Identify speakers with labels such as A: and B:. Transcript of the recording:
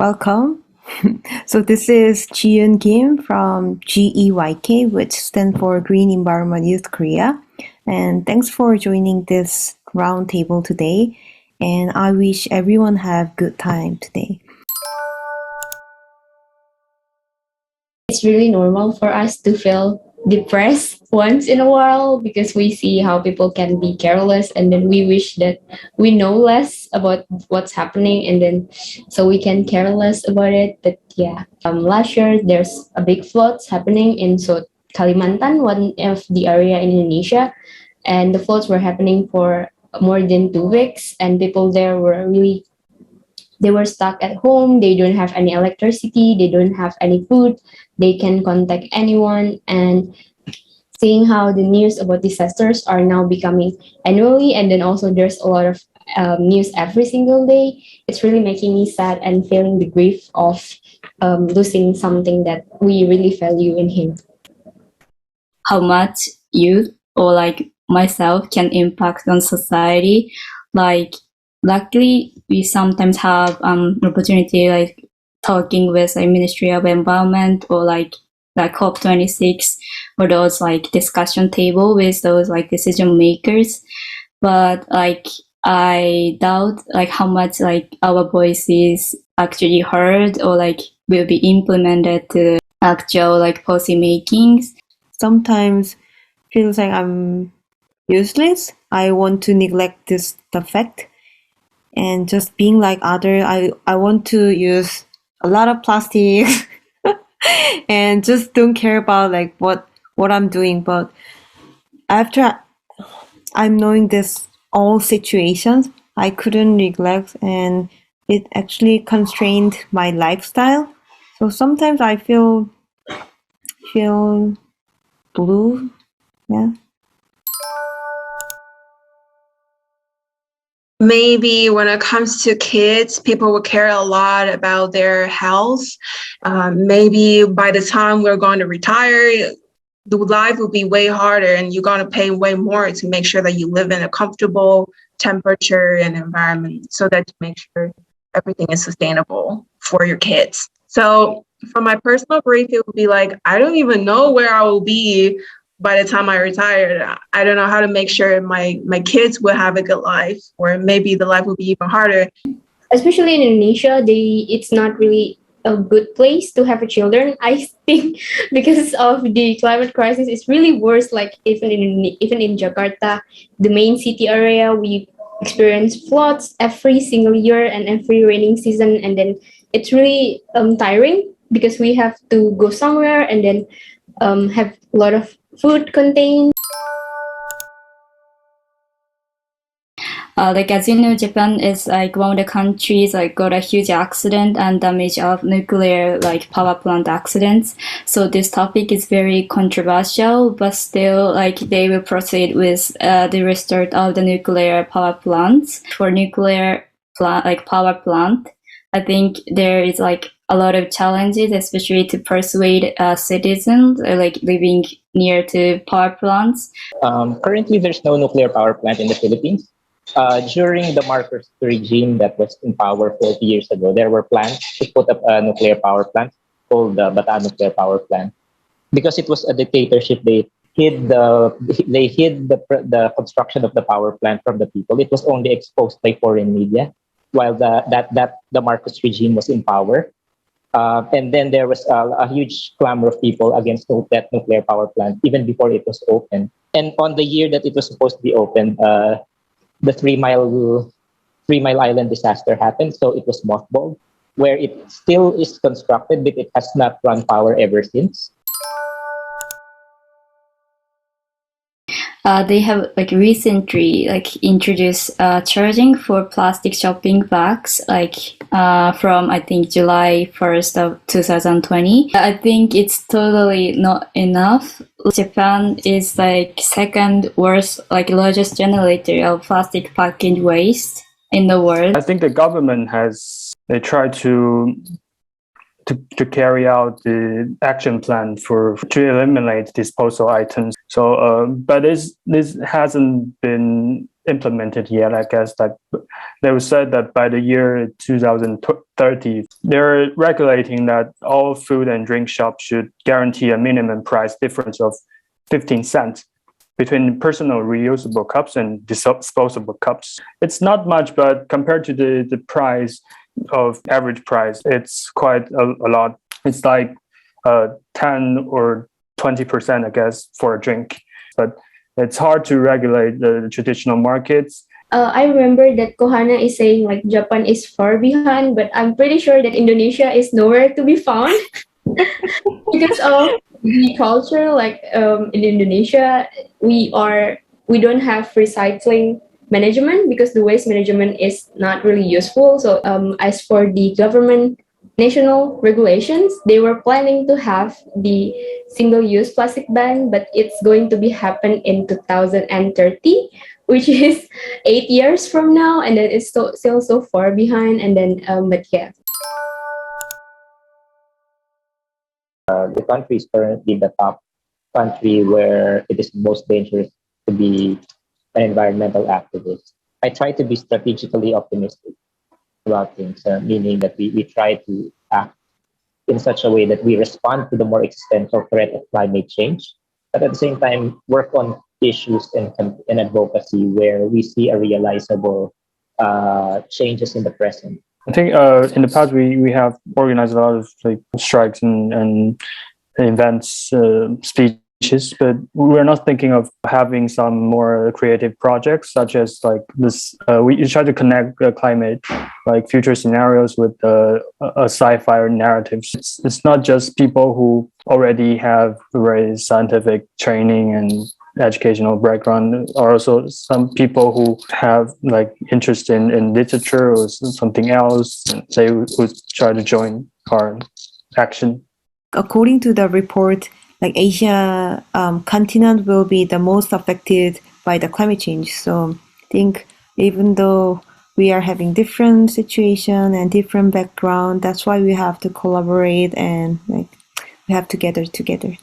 A: Welcome. So this is Jiun Kim from GEYK, which stands for Green Environment Youth Korea. And thanks for joining this roundtable today. And I wish everyone have good time today.
B: It's really normal for us to feel depressed once in a while because we see how people can be careless, and then we wish that we know less about what's happening, and then so we can care less about it. But yeah, last year there's a big floods happening in Kalimantan, one of the area in Indonesia, and the floods were happening for more than 2 weeks, and people there were really, they were stuck at home. They don't have any electricity. They don't have any food. They can contact anyone. And seeing how the news about disasters are now becoming annually, and then also there's a lot of news every single day, it's really making me sad and feeling the grief of losing something that we really value in him.
C: How much youth or like myself can impact on society. Like, luckily, we sometimes have opportunity like talking with like Ministry of Environment or like COP26 or those like discussion table with those like decision makers. But like I doubt like how much like our voice is actually heard or like will be implemented to actual like policy makings.
A: Sometimes feels like I'm useless. I want to neglect the fact and just being like other. I want to use a lot of plastic and just don't care about like what I'm doing. But after I'm knowing this all situations, I couldn't neglect, and it actually constrained my lifestyle. So sometimes I feel blue. Yeah.
D: Maybe when it comes to kids, people will care a lot about their health. Maybe by the time we're going to retire, the life will be way harder and you're going to pay way more to make sure that you live in a comfortable temperature and environment, so that to make sure everything is sustainable for your kids. So from my personal brief, it would be like, I don't even know where I will be by the time I retired. I don't know how to make sure my kids will have a good life, or maybe the life will be even harder.
B: Especially in Indonesia, it's not really a good place to have children. I think because of the climate crisis, it's really worse. Like even in Jakarta, the main city area, we experience floods every single year and every raining season, and then it's really tiring because we have to go somewhere and then have a lot of food contained.
C: Like as you know, Japan is like one of the countries like got a huge accident and damage of nuclear like power plant accidents. So this topic is very controversial, but still like they will proceed with the restart of the nuclear power plants. For nuclear plant like power plant, I think there is like a lot of challenges, especially to persuade citizens like living near to power plants.
E: Currently, there's no nuclear power plant in the Philippines. During the Marcos regime that was in power 40 years ago, there were plans to put up a nuclear power plant called the Bataan Nuclear Power Plant. Because it was a dictatorship, they hid the construction of the power plant from the people. It was only exposed by foreign media while the Marcos regime was in power. And then there was a huge clamor of people against that nuclear power plant even before it was open. And on the year that it was supposed to be opened, the 3 Mile Island disaster happened, so it was mothballed, where it still is constructed, but it has not run power ever since.
C: They have like recently like introduced charging for plastic shopping bags like from I think July 1st of 2020. I think it's totally not enough. Japan is like second worst like largest generator of plastic packaging waste in the world.
F: I think the government they tried to carry out the action plan to eliminate disposal items. So, but this hasn't been implemented yet. I guess that they would say that by the year 2030, they're regulating that all food and drink shops should guarantee a minimum price difference of 15 cents between personal reusable cups and disposable cups. It's not much, but compared to the price of average price, it's quite a lot. It's like 10 or 20%, I guess, for a drink. But it's hard to regulate the traditional markets.
B: I remember that Kohana is saying like Japan is far behind, but I'm pretty sure that Indonesia is nowhere to be found because of the culture. Like in Indonesia, we don't have recycling management because the waste management is not really useful. So as for the government national regulations, they were planning to have the single-use plastic ban, but it's going to be happen in 2030, which is 8 years from now, and then it's still so far behind. And then, but yeah.
E: The country is currently the top country where it is most dangerous to be an environmental activist. I try to be strategically optimistic about things, meaning that we try to act in such a way that we respond to the more existential threat of climate change, but at the same time work on issues and advocacy where we see a realizable changes in the present.
F: I think in the past we have organized a lot of like strikes and events, speeches, but we're not thinking of having some more creative projects such as like this. We try to connect climate, like future scenarios, with a sci-fi narrative. It's not just people who already have very scientific training and educational background, or also some people who have like interest in literature or something else. They would try to join our action.
A: According to the report, like Asia continent will be the most affected by the climate change. So I think even though we are having different situation and different background, that's why we have to collaborate and like we have to gather together.